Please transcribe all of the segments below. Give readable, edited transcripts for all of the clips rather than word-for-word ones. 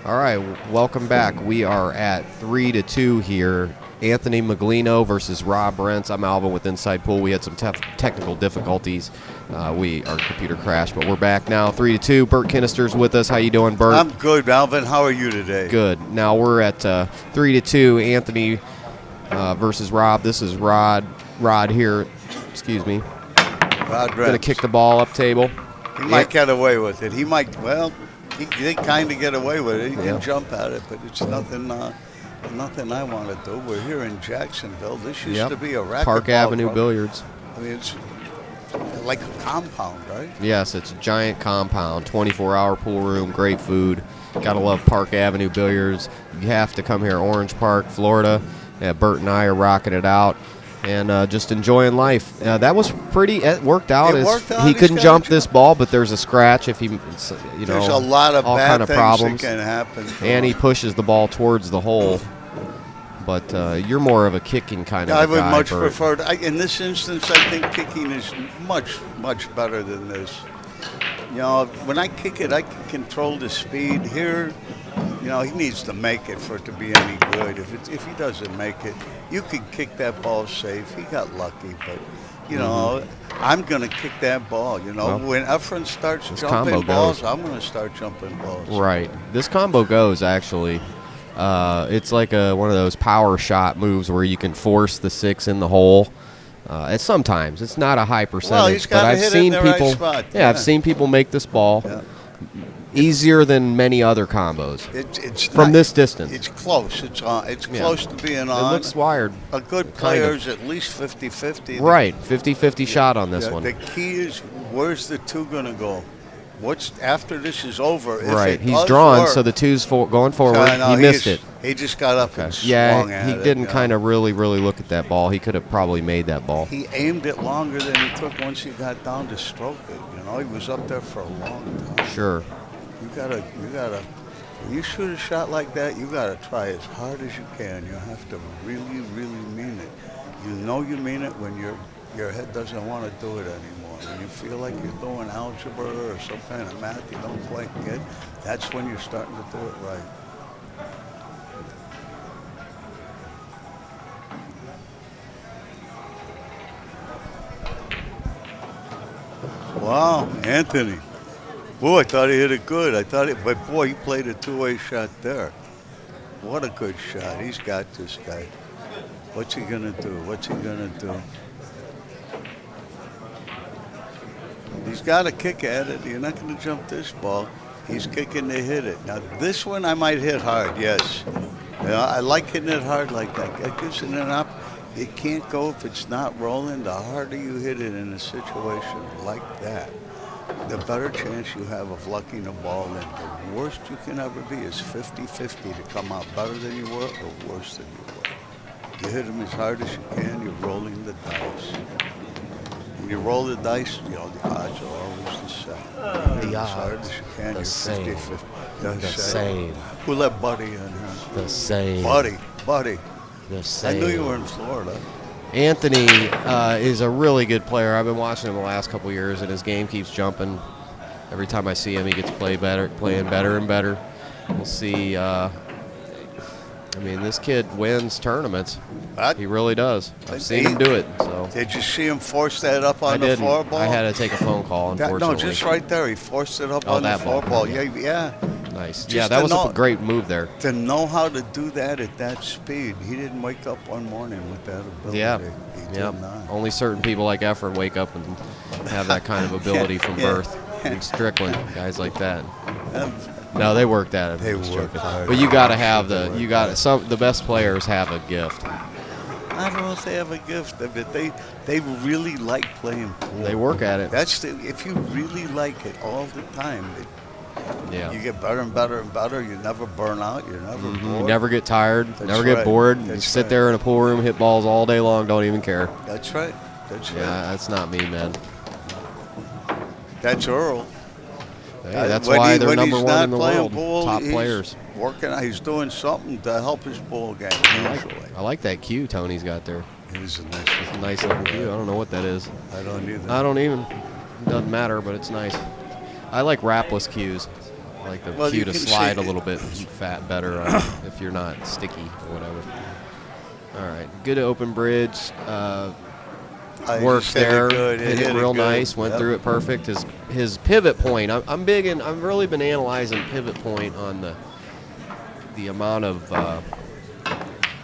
All right, welcome back. We are at 3-2 here. Anthony Meglino versus Rob Rense. I'm Alvin with Inside Pool. We had some technical difficulties. Our computer crashed, but we're back now. 3-2. Bert Kinnister's with us. How you doing, Bert? I'm good, Alvin. How are you today? Good. Now we're at 3-2. Anthony versus Rob. This is Rod here. Excuse me. Rod Going to kick the ball up table. He might get away with it. He might. Well, he did kind of get away with it. He can jump at it, but it's nothing. Nothing I want to do. We're here in Jacksonville. This used to be a racquetball Park Avenue club. Billiards. I mean, it's like a compound, right? Yes, it's a giant compound, 24-hour pool room, great food. Gotta love Park Avenue Billiards. You have to come here, Orange Park, Florida. Yeah, Bert and I are rocking it out and just enjoying life. That was pretty. It worked out. He couldn't jump this ball, but there's a scratch if he, there's a lot of all bad kind of things problems that can happen. And he pushes the ball towards the hole. But you're more of a kicking kind of guy. I would much Bert. prefer. In this instance, I think kicking is much better than this. You know, when I kick it, I can control the speed. Here, you know, he needs to make it for it to be any good. If he doesn't make it, you can kick that ball safe. He got lucky, but you know, I'm going to kick that ball. You know, when Efren starts jumping balls, I'm going to start jumping balls. Right. This combo goes actually. It's like one of those power shot moves where you can force the 6 in the hole. Sometimes it's not a high percentage, but I've seen people. I've seen people make this ball easier than many other combos. It's from this distance. It's close. It's close to being on. It looks wired. A good player is at least 50-50. Right, 50-50 shot on this one. The key is where's the 2 going to go? What's after this is over? Right, he's drawn, so the 2's going forward. He missed it. He just got up and swung at it. He didn't kind of really look at that ball. He could have probably made that ball. He aimed it longer than he took once he got down to stroke it. You know, he was up there for a long time. Sure. You gotta. When you shoot a shot like that, you gotta try as hard as you can. You have to really mean it. You know you mean it when your head doesn't want to do it anymore. When you feel like you're doing algebra or some kind of math you don't quite get, that's when you're starting to do it right. Wow, Anthony. Boy, I thought he hit it good. But boy, he played a two-way shot there. What a good shot. He's got this guy. What's he going to do? He's got to kick at it. You're not going to jump this ball. He's kicking to hit it. Now, this one I might hit hard, yes. I like hitting it hard like that. It gives it an up. It can't go if it's not rolling. The harder you hit it in a situation like that, the better chance you have of lucking the ball in. The worst you can ever be is 50-50 to come out better than you were or worse than you were. You hit them as hard as you can, you're rolling the dice. When you roll the dice, you know, the odds are always the same. The as hard as you can, you're 50-50. The same. Who let Buddy in here? The same. Buddy. The same. I knew you were in Florida. Anthony is a really good player. I've been watching him the last couple years, and his game keeps jumping. Every time I see him, he gets playing better and better. We'll see. I mean, this kid wins tournaments. He really does. I've seen him do it. So. Did you see him force that up on the floor ball? I had to take a phone call, unfortunately. No, just right there. He forced it up on the floor ball. Yeah. Nice. That was a great move there. To know how to do that at that speed. He didn't wake up one morning with that ability. He did not. Only certain people like Efren wake up and have that kind of ability from birth. And Strickland, guys like that. No, they worked at it. They worked hard. But you got to have the best players have a gift. I don't know if they have a gift, but they really like playing pool. They work at it. If you really like it all the time, you get better and better and better. You never burn out. You're never bored. You never get tired. Never get bored. You sit there in a pool room, hit balls all day long, don't even care. That's right. Yeah, that's not me, man. That's Earl. Hey, that's why they're number one in the world. Top players. He's doing something to help his ball game. I like that cue Tony's got there. It is a nice looking cue. I don't know what that is. I don't either. I don't even. It doesn't matter, but it's nice. I like wrapless cues. I like the Well, cue you to can slide see- a little bit better if you're not sticky or whatever. All right, good open bridge. Worked just hit it there, good. hit it Hit real good. nice, went Yep. through it perfect. His pivot point. I'm big in. I've really been analyzing pivot point on the amount of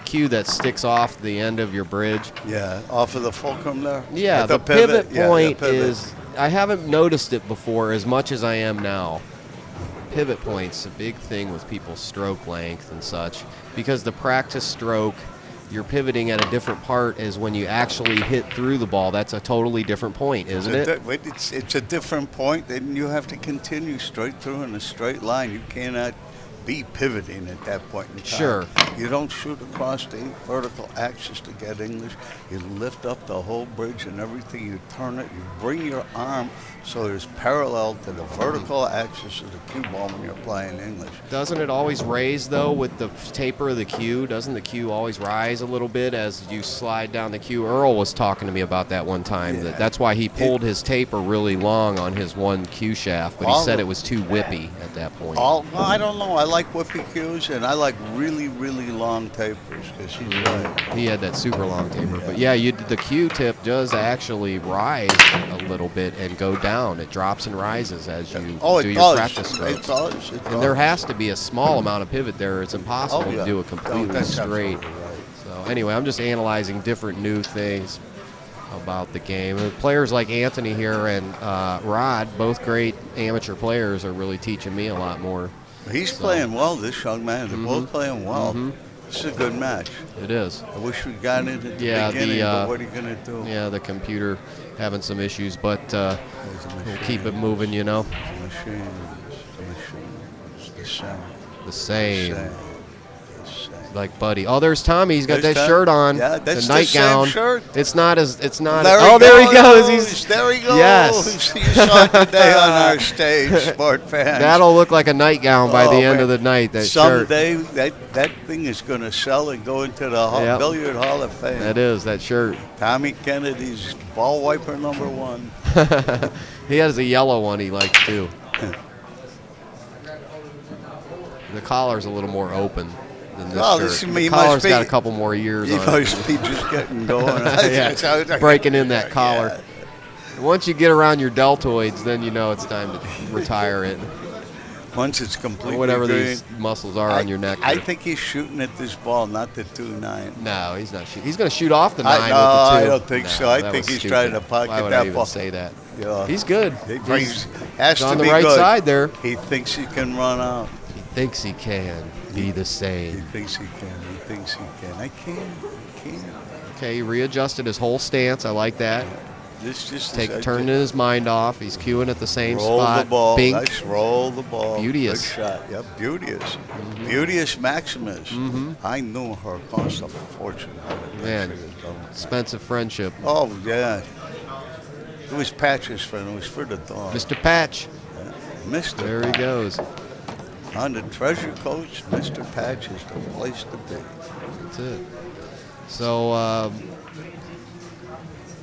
cue that sticks off the end of your bridge. Yeah, off of the fulcrum there. Yeah, At the pivot Yeah, the point pivot. is. I haven't noticed it before as much as I am now. Pivot point's a big thing with people's stroke length and such, because the practice stroke, you're pivoting at a different part as when you actually hit through the ball. That's a totally different point, isn't it? It's a different point. Then you have to continue straight through in a straight line. You cannot be pivoting at that point in time. Sure. You don't shoot across the vertical axis to get English. You lift up the whole bridge and everything. You turn it. You bring your arm so it's parallel to the vertical axis of the cue ball when you're playing English. Doesn't it always raise, though, with the taper of the cue? Doesn't the cue always rise a little bit as you slide down the cue? Earl was talking to me about that one time. Yeah. That's why he pulled his taper really long on his one cue shaft, but he said it was too whippy at that point. Well, I don't know. I like whippy cues, and I like really, really long tapers because he's right. He had that super long taper. But yeah, the cue tip does actually rise a little bit and go down. It drops and rises as you do your practice strokes. It does. And there has to be a small amount of pivot there. It's impossible to do it No, completely that's straight. absolutely right. So anyway, I'm just analyzing different new things about the game. And players like Anthony here and Rod, both great amateur players, are really teaching me a lot more. He's playing well, this young man. They're both playing well. This is a good match. It is. I wish we got it at the Yeah, beginning, but what are you going to do? Yeah, the computer having some issues, but There's a we'll machine. keep it moving, you know. The machine. It's the same. The same. The same. Like Buddy. Oh, there's Tommy. He's got There's that Tom. shirt on. Yeah, that's the the nightgown. same shirt. It's not as. It's not. There oh, there he goes. There he goes. Yes. You saw it today on our stage, sport fans. That'll look like a nightgown by the end man. of the night. That shirt. Someday that thing is going to sell and go into the Yep. Billiard Hall of Fame. That is that shirt. Tommy Kennedy's ball wiper #1. He has a yellow one he likes too. The collar's a little more open than this Oh, shirt. this- The he collar's must be- got a couple more years You on must it. be just getting going. Yeah, breaking in that collar. Once you get around your deltoids, then you know it's time to retire it. Once it's completely Or whatever green. these muscles are on your neck. I think he's shooting at this ball, not the 2-9. No, he's not shooting. He's going to shoot off the 9 with the 2. I don't think No, so. I that think was he's stupid. trying to pocket Why would that I even ball. say that? Yeah. He's good. He's has on to the be right good. side there. He thinks he can run out. He thinks he can be the He same. thinks he can. He thinks he can. I can't. Okay, he readjusted his whole stance. I like that. This just Turning his mind off. He's cueing at the same roll spot. the ball. Bink. Nice roll the ball. Beauteous. Good shot. Yep, beauteous. Beauteous Maximus. I knew her cost a fortune. Man, expensive friendship. Oh yeah. It was Patch's friend. It was for the dog. Mr. Patch. Mr. There he goes. On the treasure coach, Mr. Patch is the place to be. That's it. So,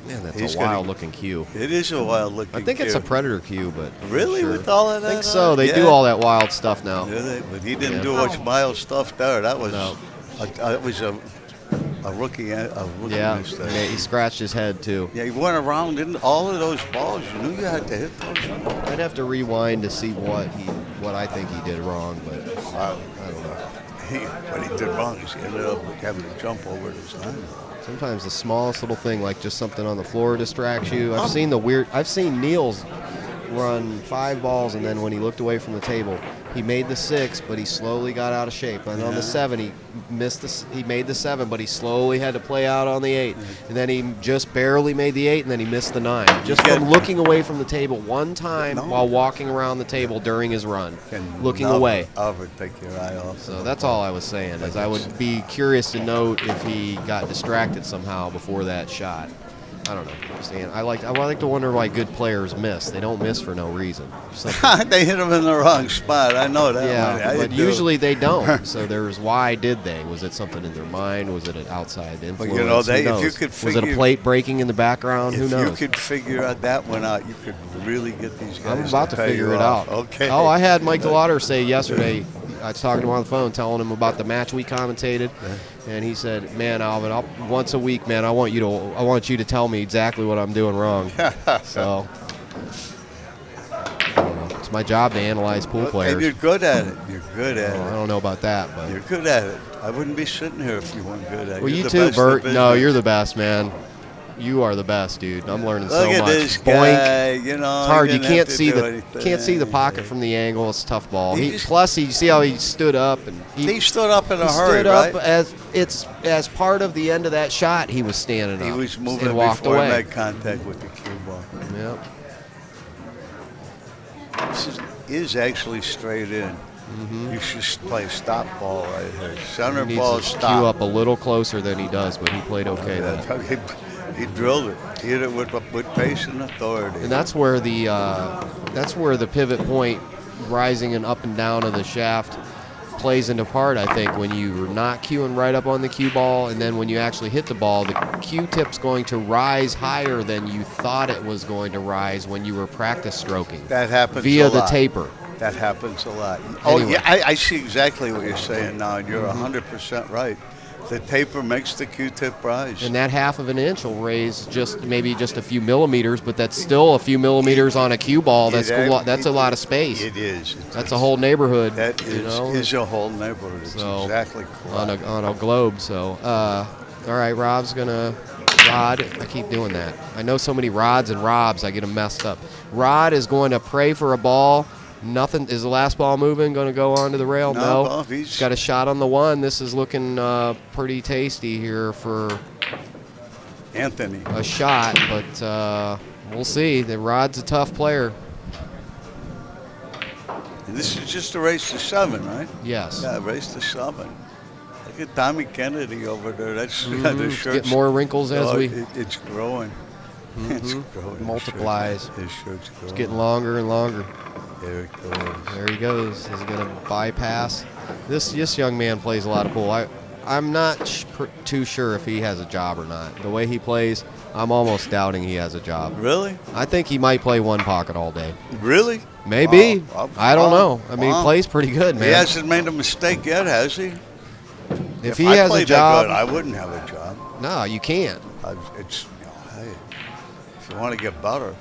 man, that's He's a gonna- wild-looking cue. It is a wild looking. I think it's a predator cue, but I'm not Really, sure. with all of that. I think so. on? They do Yeah. all that wild stuff now. Yeah, but he didn't Yeah. do much mild stuff there. That was No. it was a rookie Yeah, mistake. yeah, he scratched his head too. Yeah, he went around in all of those balls. You knew you had to hit those. I'd have to rewind to see what I think he did wrong, but Wow. I don't know. What he did wrong is he ended up having to jump over his line. Sometimes the smallest little thing, like just something on the floor, distracts you. I've seen Niels run 5 balls, and then when he looked away from the table, he made the 6, but he slowly got out of shape. And on the 7, he made the 7, but he slowly had to play out on the 8. And then he just barely made the 8, and then he missed the 9. Just from looking away from the table one time while walking around the table during his run, looking away. Ever take your eye off. So that's all I was saying, is I would be curious to note if he got distracted somehow before that shot. I don't know. I like to wonder why good players miss. They don't miss for no reason. Something. They hit them in the wrong spot. I know that. Yeah, but usually they don't. So there's why did they? Was it something in their mind? Was it an outside influence? Well, you know, Who knows? if you could Was it a plate breaking in the background? Who knows? If you could figure out that one out, you could really get these guys. I'm about to figure it out. Okay. Oh, I had Mike DeLauder say yesterday. I was talking to him on the phone, telling him about the match we commentated, and he said, "Man, Alvin, once a week, man, I want you to tell me exactly what I'm doing wrong." So I don't know. It's my job to analyze pool players. And you're good at it. You're good at it. I don't know about that, but You're good at it. I wouldn't be sitting here if you weren't good at it. well, You're you the too, best in the Bert. No, business. you're the best, man. You are the best, dude. I'm learning so Look much. at this Boink. guy. You know, It's hard. he You didn't have can't to see do the anything. pocket from the angle. It's a tough ball. He just- Plus, you see how he stood up and He stood up in a he hurry, stood up right? as part of the end of that shot. He was standing up. He was moving and walked before away. he made contact with the cue ball. Yep. This is actually straight in. You should play stop ball right here. Center He ball needs to stop. cue up a little closer than he does, but he played okay. That's Then. how he drilled it. He hit it with pace and authority. And that's where the pivot point, rising and up and down of the shaft, plays into part. I think when you're not cueing right up on the cue ball, and then when you actually hit the ball, the cue tip's going to rise higher than you thought it was going to rise when you were practice stroking. That happens via a the lot. taper. That happens a lot. Anyway. Oh, yeah, I see exactly what you're saying now, and you're 100% right. The taper makes the Q-tip rise. And that half of an inch will raise maybe just a few millimeters, but that's still a few millimeters on a cue ball. That's a lot of space. It is. That's a whole neighborhood. That is is a whole neighborhood. It's So, exactly correct. on a globe. So, all right, Rob's gonna Rod. I keep doing that. I know so many Rods and Robs, I get them messed up. Rod is going to pray for a ball. Nothing. Is the last ball moving? Going to go onto the rail? No. He's got a shot on the one. This is looking pretty tasty here for Anthony. a shot, but we'll see. The Rod's a tough player. And this is just a race to 7, right? Yes. Yeah, race to 7. Look at Tommy Kennedy over there. That's the shirt. Get more wrinkles as it's growing. It's growing. multiplies. His shirt's growing. It's getting longer and longer. There it goes. There he goes. He's going to bypass. This young man plays a lot of pool. I'm not too sure if he has a job or not. The way he plays, I'm almost doubting he has a job. Really? I think he might play one pocket all day. Really? Maybe. Wow. I don't know. I mean, he plays pretty good, man. He hasn't made a mistake yet, has he? If he has a job, that good, I wouldn't have a job. no, you can't. Hey, if you want to get better,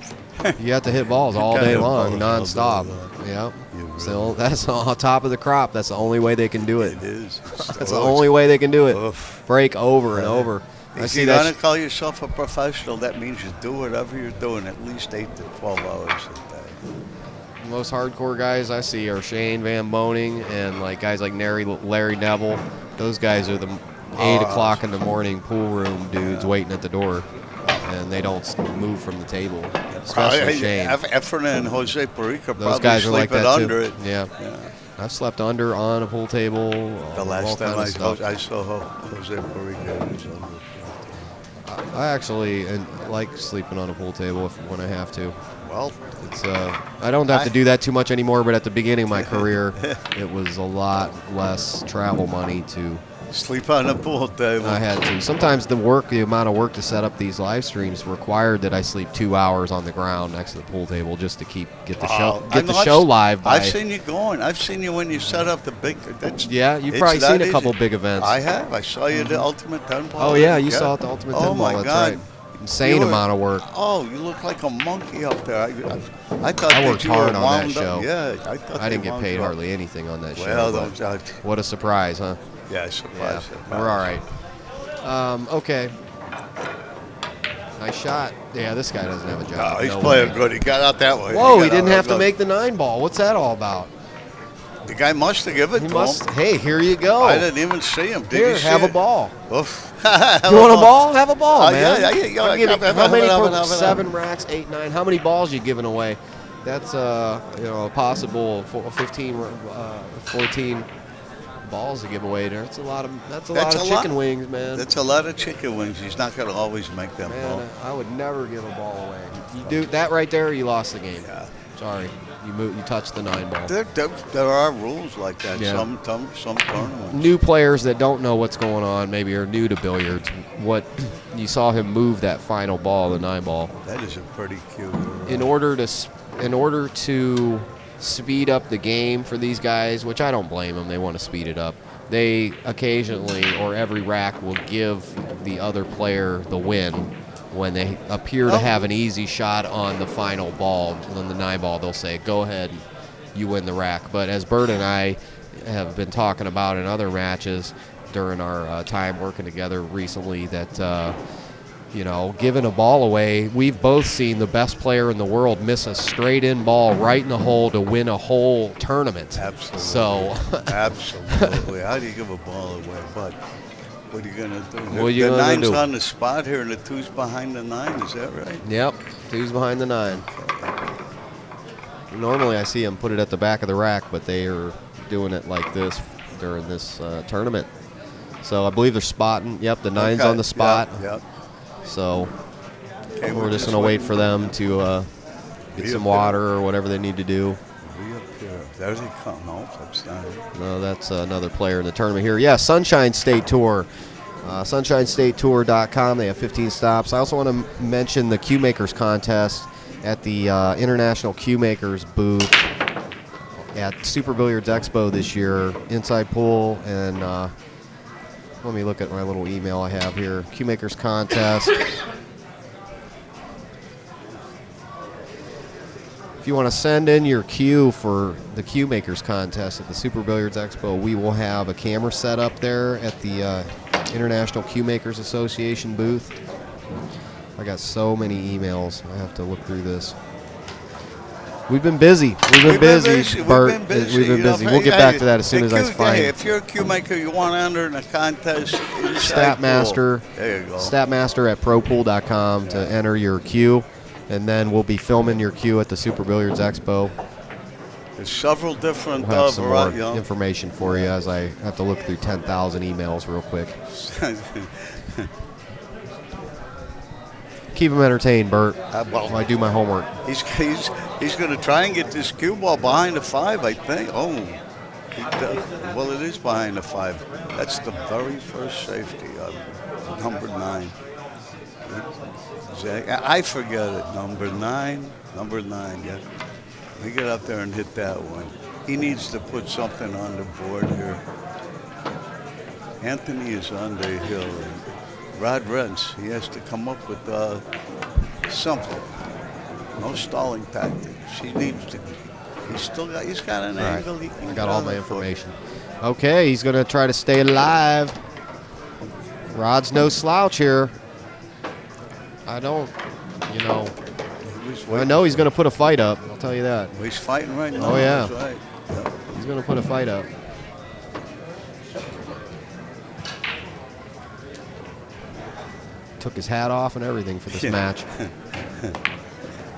You have to hit balls all gotta day hit long, balls all nonstop. day long. Yep. You really So that's on top of the crop. That's the only way they can do it. it is. That's the only way they can do it. Oof. Break over and over. I If see you're that. going to call yourself a professional, that means you do whatever you're doing at least 8 to 12 hours a day. Most hardcore guys I see are Shane Van Boning and like guys like Larry Neville. Those guys are the 8 o'clock in the morning pool room dudes waiting at the door, and they don't move from the table. Especially Shane. Efren and Jose Perica Those probably guys are like sleeping that under too. it. Yeah. I've slept under on a pool table. The last time I saw stuff. Jose Perica, he was under. I actually like sleeping on a pool table when I have to. Well, It's I don't have to do that too much anymore, but at the beginning of my career, it was a lot less travel money to. sleep on the pool table. I had to. Sometimes the amount of work to set up these live streams required that I sleep 2 hours on the ground next to the pool table just to get the show live. I've seen you going. I've seen you when you set up the big. Yeah, you've probably seen a couple big events. I have. I saw you at the Ultimate 10 Ball. Oh yeah, you saw it at the Ultimate 10 Oh Ball. my That's God. right. Insane amount of work. Oh, you look like a monkey up there. I thought I worked that you hard were on that wound up. show. Yeah, I thought I didn't they get wound paid you up. hardly anything on that Well, show. What a surprise, huh? Yeah, surprise. Yeah, we're all right. Okay. Nice shot. Yeah, this guy doesn't have a job. Oh, he's No playing way. good. He got out that way. Whoa, he didn't have to make the 9 ball. What's that all about? The guy must have given it to him. Hey, here you go. I didn't even see him. Did Here, you see have it? a ball. Oof. You want a ball? Have a ball, man. Yeah. I'll give you- how many for 7 racks, 8, 9? How many balls you giving away? That's a possible 14 balls to give away there. That's a lot of chicken wings, man. That's a lot of chicken wings. He's not going to always make that ball. Man, I would never give a ball away. You do that right there, you lost the game. Yeah. Sorry, you touched the 9 ball. There are rules like that. Yeah. Some tournaments. New players that don't know what's going on, maybe are new to billiards. What you saw him move that final ball, the 9 ball. That is a pretty cute. In order to speed up the game for these guys, which I don't blame them, they want to speed it up. They occasionally, or every rack, will give the other player the win when they appear to have an easy shot on the final ball, on the 9 ball. They'll say, "Go ahead, you win the rack." But as Bert and I have been talking about in other matches during our time working together recently, that giving a ball away, we've both seen the best player in the world miss a straight-in ball right in the hole to win a whole tournament. Absolutely. So, absolutely. How do you give a ball away? But what are you going to do? The 9's on the spot here, and the 2's behind the 9. Is that right? Yep, 2's behind the 9. Normally I see them put it at the back of the rack, but they are doing it like this during this tournament. So I believe they're spotting. Yep, the 9's on the spot. Yep. So we're just going to wait for them to get some water or whatever they need to do. There they come. No, that's not it. No, that's another player in the tournament here. Yeah, Sunshine State Tour. SunshineStateTour.com. They have 15 stops. I also want to mention the Cue Makers contest at the International Cue Makers booth at Super Billiards Expo this year. Inside pool and let me look at my little email I have here. Cue Makers contest. If you want to send in your cue for the Cue Makers contest at the Super Billiards Expo, we will have a camera set up there at the International Cue Makers Association booth. I got so many emails. I have to look through this. We've been busy. We've been busy, Bert. We've been busy. We'll get back to that as soon as I find. Hey, if you're a cue maker, you want to enter in a contest. Statmaster. There you go. Statmaster at ProPool.com to enter your cue, and then we'll be filming your cue at the Super Billiards Expo. There's several different we'll have some more information for you as I have to look through 10,000 emails real quick. Keep them entertained, Bert. While I do my homework. He's going to try and get this cue ball behind the 5, I think. Oh, well, it is behind the 5. That's the very first safety of number 9. I forget it. Number 9. Yeah. We get up there and hit that one. He needs to put something on the board here. Anthony is on the hill. Rod Rense, he has to come up with something. No stalling tactics. He needs to. He's got an angle. He can I got all my information. Okay, he's going to try to stay alive. Rod's no slouch here. I know he's going to put a fight up. I'll tell you that. He's fighting right now. Oh, yeah. That's right. Yep. He's going to put a fight up. Took his hat off and everything for this match.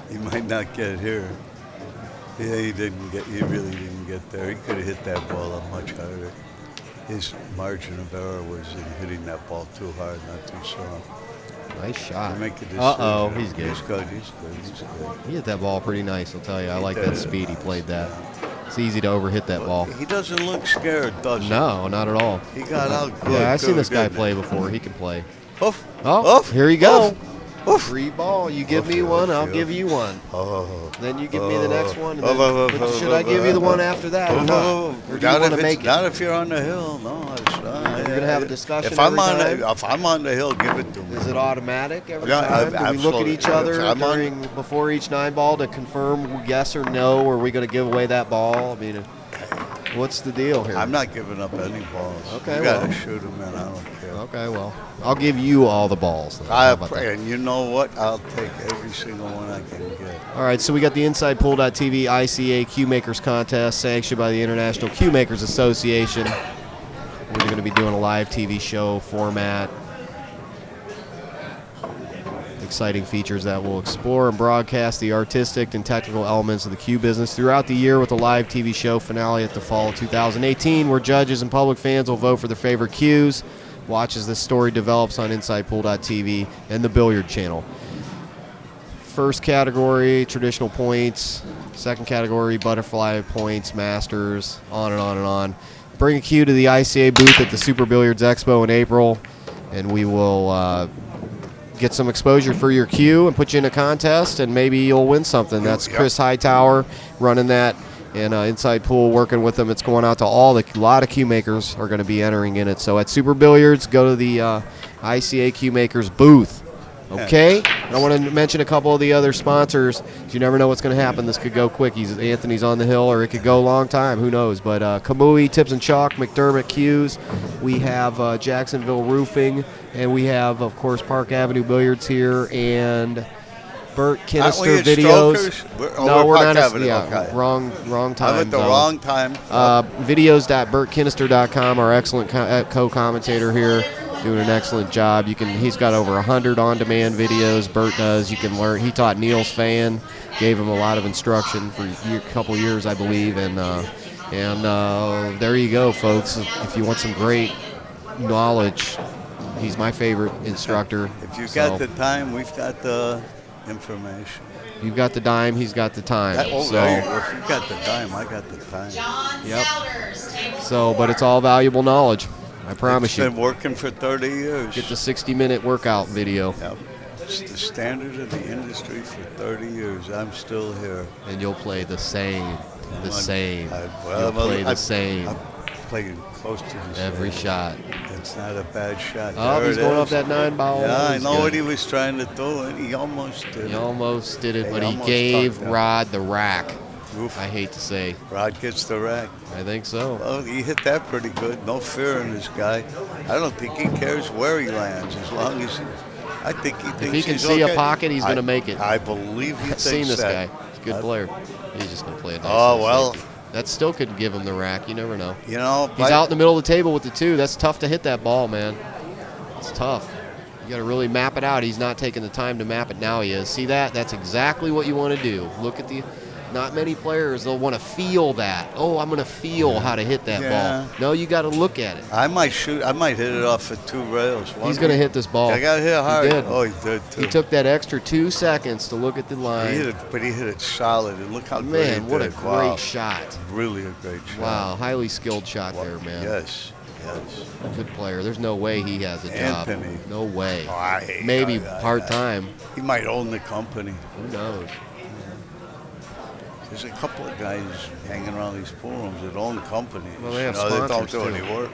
He might not get here. Yeah, he really didn't get there. He could have hit that ball up much harder. His margin of error was in hitting that ball too hard, not too soft. Nice shot. Uh-oh, he's good. He's good. He hit that ball pretty nice, I'll tell you. I like that speed he played that. It's easy to overhit that ball. He doesn't look scared, does he? No, not at all. He got out good. Yeah, I've seen this guy play before. He can play. Oof. Oh, Oof. Here you go. Oof. Free ball. You give me one, I'll give you one. Then you give me the next one. And then, should I give you the one after that or not? Or do you want to make it? Not if you're on the hill. No, you're going to have a discussion if I'm on the hill, give it to me. Is it automatic every time? Do we look at each other before each 9 ball to confirm yes or no? Or are we going to give away that ball? I mean, what's the deal here? I'm not giving up any balls. Okay, you got to shoot them in. I don't care. Okay, well, I'll give you all the balls. And you know what? I'll take every single one I can get. All right, so we got the Inside Pool.tv ICA Cue Makers Contest sanctioned by the International Cue Makers Association. We're going to be doing a live TV show format. exciting features that will explore and broadcast the artistic and technical elements of the cue business throughout the year, with a live TV show finale at the fall of 2018, where judges and public fans will vote for their favorite cues. Watch as this story develops on InsidePool.tv and the Billiard Channel. First category, traditional points. Second category, butterfly points, masters, on and on and on. Bring a cue to the ICA booth at the Super Billiards Expo in April, and we will get some exposure for your cue and put you in a contest, and maybe you'll win something. That's Chris Hightower running that, and Inside Pool working with them. It's going out to a lot of cue makers are going to be entering in it. So at Super Billiards, go to the ICA Cue Makers booth. Okay, I want to mention a couple of the other sponsors. You never know what's going to happen. This could go quick. Anthony's on the hill, or it could go a long time. Who knows? But Kamui, Tips and Chalk, McDermott Cues. We have Jacksonville Roofing, and we have, of course, Park Avenue Billiards here, and Bert Kinnister Videos. No, we're not. Okay. Wrong time. I'm at the wrong time. Videos.bertkinister.com, our excellent co-commentator here, doing an excellent job. He's got over 100 on-demand videos. Bert does. You can learn. He taught Niels Fan, gave him a lot of instruction for a couple years, I believe, and there you go, folks. If you want some great knowledge, he's my favorite instructor. If you've got the time, we've got the information. You've got the dime, he's got the time. If you've got the dime, I got the time. Yep. So, but it's all valuable knowledge. I promise you. It's been working for 30 years. Get the 60-minute workout video. Yep. It's the standard of the industry for 30 years. I'm still here. And you'll play the same. The same. You'll play the same. I'm playing close to the every same. Shot. It's not a bad shot. Oh, there he's going off that 9-ball. Yeah, I know what he was trying to do, and he almost did it. He almost did it, but he gave Rod the rack. Oof. I hate to say. Rod gets the rack. I think so. Well, he hit that pretty good. No fear in this guy. I don't think he cares where he lands, as long as I think he thinks if he can he's see okay. a pocket, he's going to make it. I believe he I've thinks seen this that. guy. He's a good player. He's just going to play it nice. Oh, well. That still could give him the rack. You never know. You know, he's out in the middle of the table with the 2. That's tough to hit that ball, man. It's tough. You got to really map it out. He's not taking the time to map it. Now he is. See that? That's exactly what you want to do. Look at the. Not many players, they'll want to feel that. Oh, I'm going to feel how to hit that ball. No, you got to look at it. I might shoot. I might hit it off at 2 rails. He's going to hit this ball. I got hit hard. He did. Oh, he did too. He took that extra 2 seconds to look at the line. He hit it, but he hit it solid. And look how good he did. Man, what a great shot. Really a great shot. Wow, highly skilled shot there, man. Yes. Good player. There's no way he has a job. Anthony. No way. Oh, maybe part-time. He might own the company. Who knows? There's a couple of guys hanging around these pool rooms that own companies. Well, they have they don't do too. any work.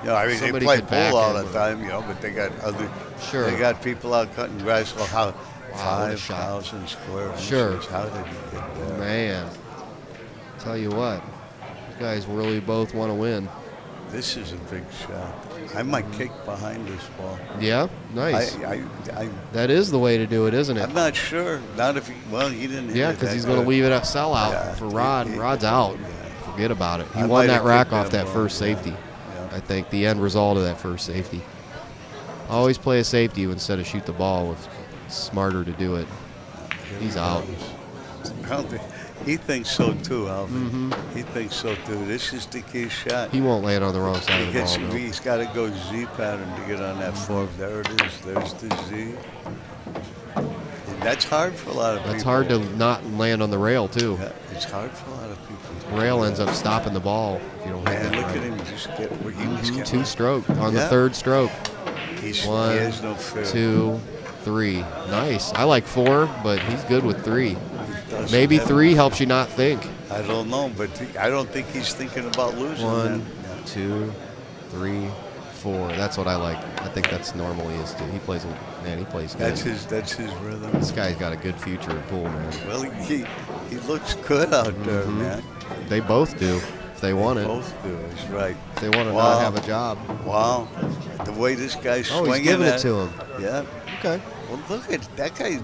I mean, they play pool all the time, but they got other. Sure. They got people out cutting grass. Well, how? Wow, 5,000 square inches. Sure. How did you get there? Man, tell you what, you guys really both want to win. This is a big shot. I might kick behind this ball. Yeah, nice. I that is the way to do it, isn't it? I'm not sure. Not if he. Well, he didn't. Yeah, because he's going to leave it at sellout for Rod. Rod's out. Yeah. Forget about it. He won that rack off that first safety. Yeah. I think the end result of that first safety. Always play a safety instead of shoot the ball. It's smarter to do it. He's out. He thinks so too, Alvin. He thinks so too. This is the key shot. He won't land on the wrong side of the ball. He's got to go Z pattern to get on that foot. There it is. There's the Z. And that's hard for a lot of people. It's hard to not land on the rail too. Yeah, it's hard for a lot of people. Rail ends up stopping the ball if you don't hit And that look right. at him just get where he was getting. 2 stroke on the 3rd stroke. He 1, has no fear. 2, 3. Nice. I like 4, but he's good with 3. Maybe 3 helps you not think. I don't know, but I don't think he's thinking about losing. 1, 2, 3, 4. That's what I like. I think that's normally his. He plays. Man, he plays good. That's his rhythm. This guy's got a good future in pool, man. Well, he looks good out there, man. They both do. If they want it. Both do. He's right. If they want to not have a job. Wow. The way this guy's swinging. Oh, he's giving it to him. Yeah. Okay. Well, look at that guy.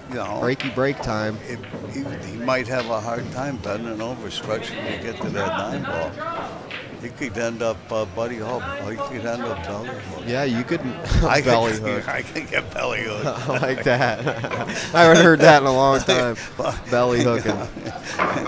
You know, breaky break time. He might have a hard time bending over, stretching to get to that 9 ball. He could end up Buddy Hall. Or he could end up belly hook. Yeah, you could I belly could, hook. I can get belly hook. I like that. I haven't heard that in a long time. Belly hooking.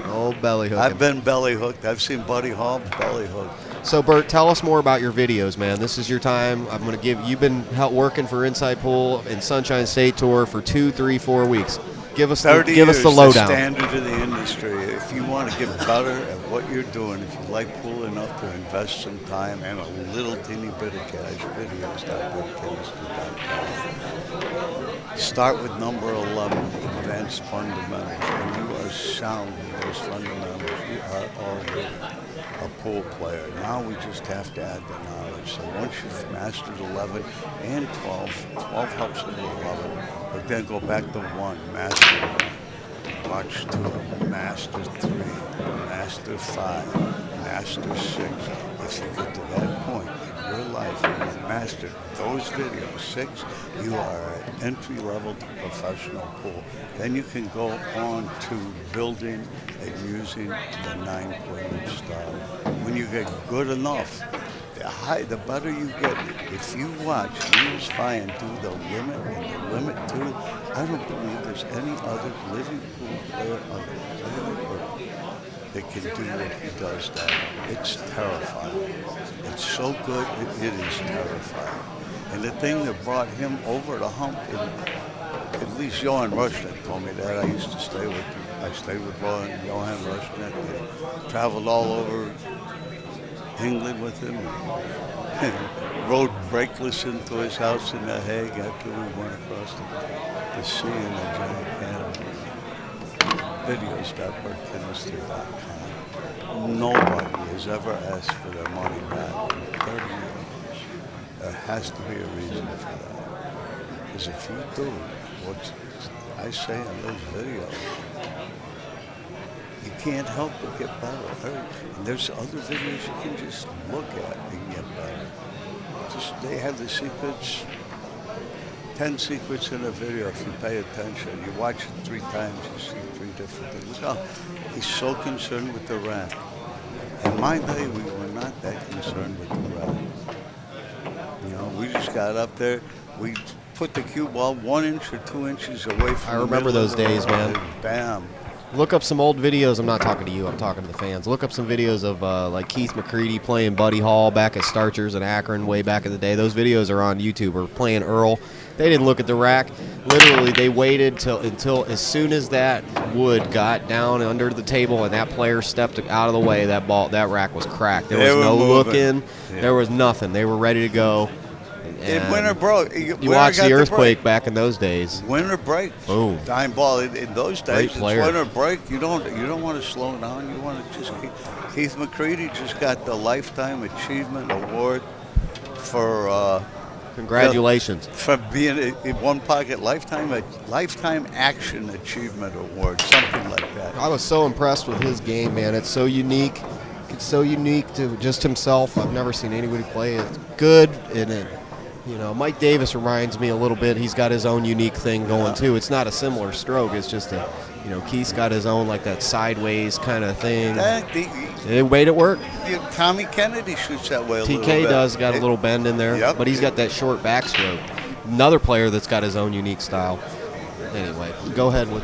Old belly hooking. I've been belly hooked. I've seen Buddy Hall belly hook. So, Bert, tell us more about your videos, man. This is your time. I'm going to give. You've been working for Inside Pool and Sunshine State Tour for 2, 3, 4 weeks. Give us the lowdown. The standard of the industry. If you want to get better at what you're doing, if you like pool enough to invest some time and a little teeny bit of cash, videos.wordchemistry.com. Start with number 11, advanced fundamentals. When you are sound in those fundamentals, you are already a pool player. Now we just have to add the knowledge. So once you've mastered 11 and 12, 12 helps with 11, but then go back to 1, master 1, watch 2, master 3, master 5, master 6. If you get to that point in your life and you've mastered those videos, 6, you are at entry level to professional pool. Then you can go on to building and using the 9-point style. When you get good enough, the better you get. If you watch Louis Fine do the limit and the limit 2, I don't believe there's any other living pool player on the planet Earth that can do what he does that. It's terrifying. It's so good, it is terrifying. And the thing that brought him over the hump, at least Johan Rushnet told me that. I used to stay with him. I stayed with Johan Rushnet. I traveled all over England with him. Rode brakeless into his house in The Hague after we went across the sea in the giant cannon. Videos.wordchemistry.com. Nobody has ever asked for their money back in 30 years. There has to be a reason for that. Because if you do what I say in those videos, you can't help but get better. And there's other videos you can just look at and get better. They have the secrets, 10 secrets in a video if you pay attention. You watch it 3 times, you see 3 different things. Oh, he's so concerned with the rack. In my day, we were not that concerned with the rack. You know, we just got up there, we put the cue ball 1 inch or 2 inches away from I remember those days, man. Bam. Look up some old videos. I'm not talking to you. I'm talking to the fans. Look up some videos of like Keith McCready playing Buddy Hall back at Starchers in Akron way back in the day. Those videos are on YouTube. Or playing Earl. They didn't look at the rack. Literally, they waited until as soon as that wood got down under the table and that player stepped out of the way, that rack was cracked. There was no looking. Yeah. There was nothing. They were ready to go. And winter broke. You watched the earthquake back in those days. Winter break. Boom. Dime ball. In those days, it's player. winter break. You don't want to slow down. You want to just keep. Keith McCready just got the Lifetime Achievement Award for. Congratulations. For being in one pocket, Lifetime Action Achievement Award, something like that. I was so impressed with his game, man. It's so unique. It's so unique to just himself. I've never seen anybody play it. It's good in it. You know, Mike Davis reminds me a little bit. He's got his own unique thing going too. It's not a similar stroke. It's just Keith's got his own like that sideways kind of thing. They made it work. Tommy Kennedy shoots that way a little bit. TK does got a little bend in there, but he's got that short backstroke. Another player that's got his own unique style. Anyway, go ahead with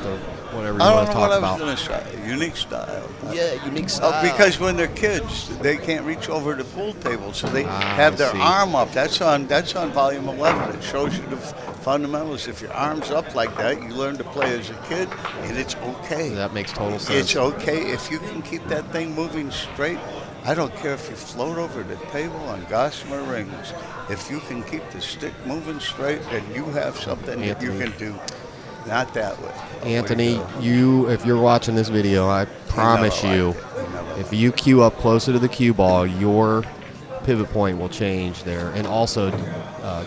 whatever you want to talk about. I don't know what I was going to say. Unique style. Yeah, unique style. Because when they're kids, they can't reach over the pool table, so they have their arm up. That's on volume 11. It shows you the fundamentals. If your arm's up like that, you learn to play as a kid, and it's okay. That makes total sense. It's okay if you can keep that thing moving straight. I don't care if you float over the table on gossamer rings. If you can keep the stick moving straight, then you have something that you can do. Not that way. Anthony, if you're watching this video, I promise you, if you cue up closer to the cue ball, your pivot point will change there. And also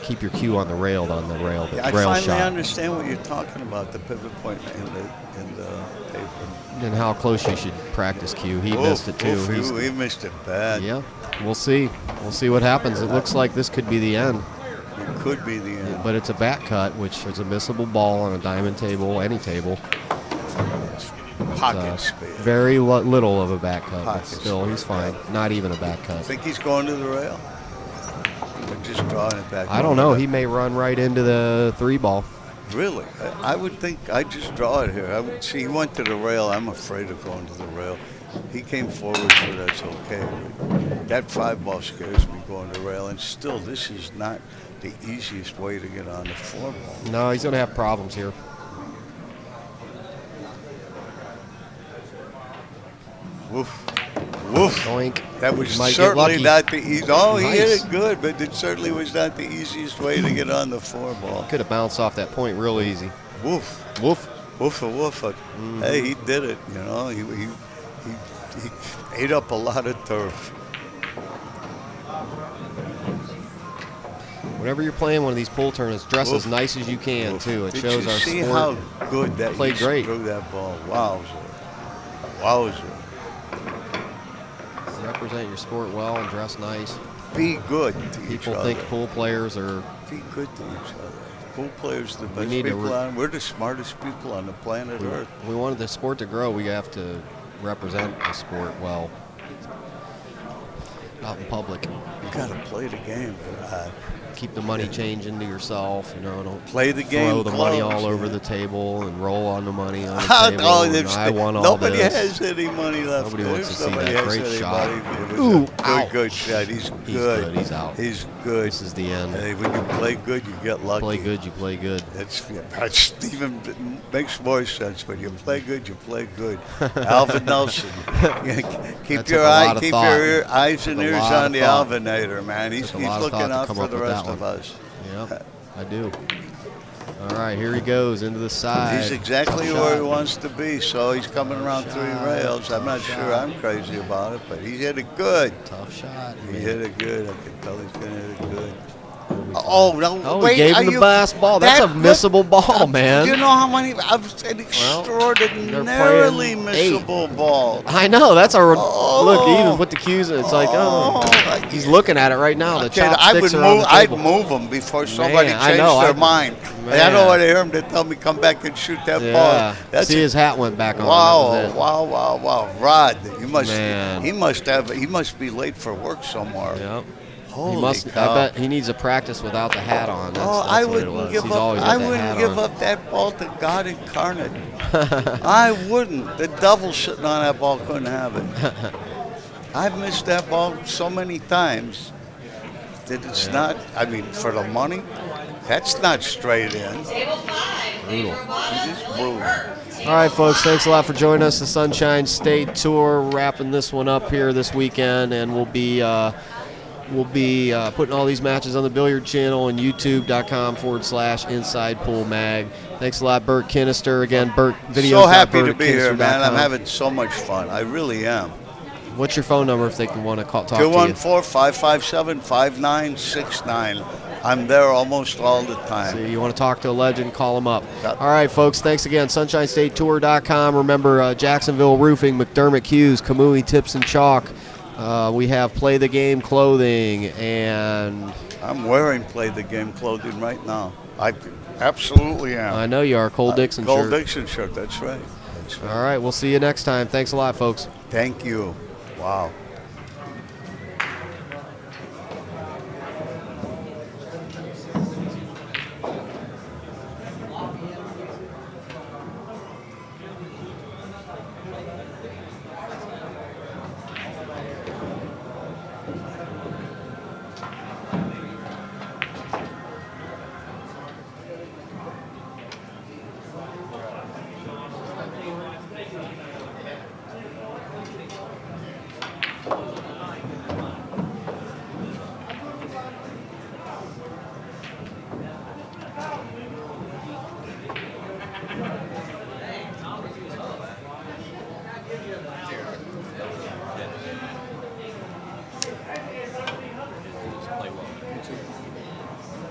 keep your cue on the rail, rail I finally shot. Understand what you're talking about, the pivot point in the paper. And how close you should practice cue. He missed it too. He missed it bad. Yeah, we'll see. We'll see what happens. It looks like this could be the end. It could be the end. But it's a back cut, which is a missable ball on a diamond table, any table. It's pocket speed. Very little of a back cut. But Pocket still, speed, he's fine. yeah. Not even a back cut. Think he's going to the rail? Or just drawing it back? I don't know. He may run right into the 3-ball. Really? I would think I'd just draw it here. I would see he went to the rail. I'm afraid of going to the rail. He came forward, so that's okay. But that 5-ball scares me going to the rail. And still, this is not the easiest way to get on the 4-ball. No, he's going to have problems here. Woof. Woof. Doink. That was Might get certainly lucky. not the easy. Oh, he hit Nice. it good, but it certainly was not the easiest way to get on the 4-ball. Could have bounced off that point real easy. Woof. Woof. Woofa woofa. Hey, he did it. You know, he ate up a lot of turf. Whenever you're playing one of these pool tournaments, dress Woof. as nice as you can, Woof. too. It Did shows you our see sport. how good that Played he great. threw that ball? Wowzer. Wowzer. Represent your sport well and dress nice. Be good to each People other. think pool players are... Be good to each other. Pool players are the best need to people on. We're the smartest people on the planet Earth. We wanted the sport to grow. We have to represent the sport well out in public. You got to play the game. Keep the money change into yourself. You know, don't Play the game. throw the money close, all over yeah. the table and roll on the money on the table. Oh, and I won all nobody this. has any money left. Nobody wants to see Nobody that has great any shot. money. It was Ooh, a ouch. good shot. He's good. He's good. He's out. He's good. This is the end. Hey, when you play good, you get lucky. Play good, you play good. That's even makes more sense. When you play good, you play good. Alvin Nelson. keep That your took a lot of keep thought. your eyes and Took a ears lot on of the thought. Alvinator, man. He's Took a lot of looking thought to out come for up the with rest that of one. us. Yep, I do. All right, here he goes into the side. He's exactly Tough where shot. he wants to be, so he's coming around Tough 3 shot. rails. I'm not Tough sure shot. I'm crazy about it, but he hit it good. Tough shot. He hit it good. I can tell he's going to hit it good. Oh, no, oh, wait. he gave him the last ball. That's a missable ball, man. You know how many? An extraordinarily missable ball. I know. That's a Oh. look. He even put the cues in. It's like, oh, he's looking at it right now. The Okay, chopsticks are on the I'd table. move them before somebody Man, I changed know, their I- mind. Man. I don't want to hear them to tell me come back and shoot that Yeah. ball. That's See, his hat went back on. wow, That was it. wow. Rod, Man. he must be late for work somewhere. Yep. Holy He must. cow. I bet he needs a practice without the hat on. That's, Oh, that's I what it wouldn't was. give He's up. always I had that wouldn't hat give on. up that ball to God incarnate. I wouldn't. The devil sitting on that ball couldn't have it. I've missed that ball so many times that it's not. I mean, for the money, that's not straight in. Brutal. It is brutal. All right, folks, thanks a lot for joining us. The Sunshine State Tour, wrapping this one up here this weekend, and we'll be putting all these matches on the Billiard channel and youtube.com/Inside Pool Mag. Thanks a lot, Bert Kinnister. Again, Bert, video. So happy to be here, man. I'm having so much fun. I really am. What's your phone number if they want to talk to you? 214-557-5969. I'm there almost all the time. So you want to talk to a legend, call them up. Yep. All right, folks, thanks again. SunshineStateTour.com. Remember, Jacksonville Roofing, McDermott Hughes, Kamui Tips and Chalk. We have Play the Game clothing, and I'm wearing Play the Game clothing right now. I absolutely am. I know you are. Cole Dixon Cole shirt. Dixon shirt, that's right. All right, we'll see you next time. Thanks a lot, folks. Thank you. Wow.